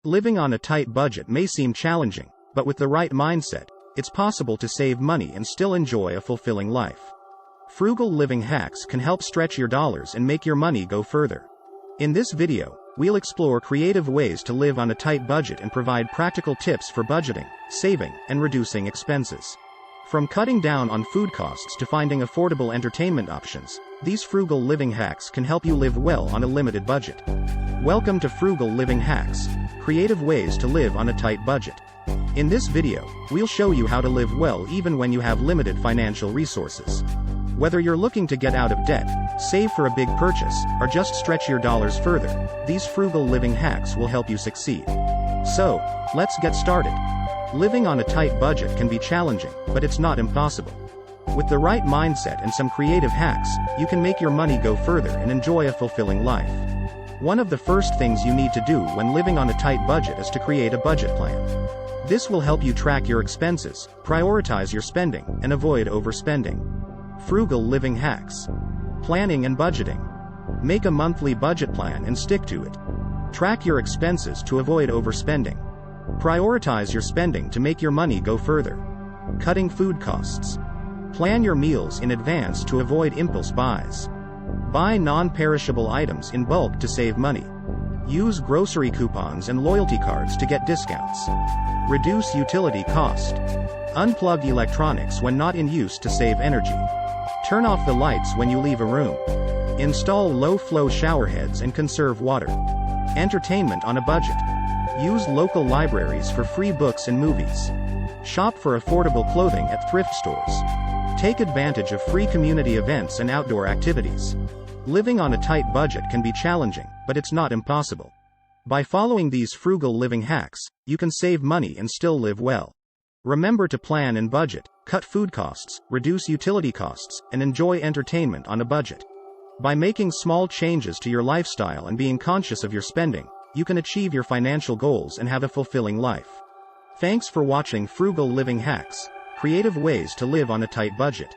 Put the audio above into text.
Living on a tight budget may seem challenging, but with the right mindset, it's possible to save money and still enjoy a fulfilling life. Frugal living hacks can help stretch your dollars and make your money go further. In this video, we'll explore creative ways to live on a tight budget and provide practical tips for budgeting, saving, and reducing expenses. From cutting down on food costs to finding affordable entertainment options, these frugal living hacks can help you live well on a limited budget. Welcome to Frugal Living Hacks, creative ways to live on a tight budget. In this video, we'll show you how to live well even when you have limited financial resources. Whether you're looking to get out of debt, save for a big purchase, or just stretch your dollars further, these frugal living hacks will help you succeed. So, let's get started. Living on a tight budget can be challenging, but it's not impossible. With the right mindset and some creative hacks, you can make your money go further and enjoy a fulfilling life. One of the first things you need to do when living on a tight budget is to create a budget plan. This will help you track your expenses, prioritize your spending, and avoid overspending. Frugal living hacks. Planning and budgeting. Make a monthly budget plan and stick to it. Track your expenses to avoid overspending. Prioritize your spending to make your money go further. Cutting food costs. Plan your meals in advance to avoid impulse buys. Buy non-perishable items in bulk to save money. Use grocery coupons and loyalty cards to get discounts. Reduce utility cost. Unplug electronics when not in use to save energy. Turn off the lights when you leave a room. Install low-flow shower heads and conserve water. Entertainment on a budget. Use local libraries for free books and movies. Shop for affordable clothing at thrift stores. Take advantage of free community events and outdoor activities. Living on a tight budget can be challenging, but it's not impossible. By following these frugal living hacks, you can save money and still live well. Remember to plan and budget, cut food costs, reduce utility costs, and enjoy entertainment on a budget. By making small changes to your lifestyle and being conscious of your spending, you can achieve your financial goals and have a fulfilling life. Thanks for watching Frugal Living Hacks, creative ways to live on a tight budget.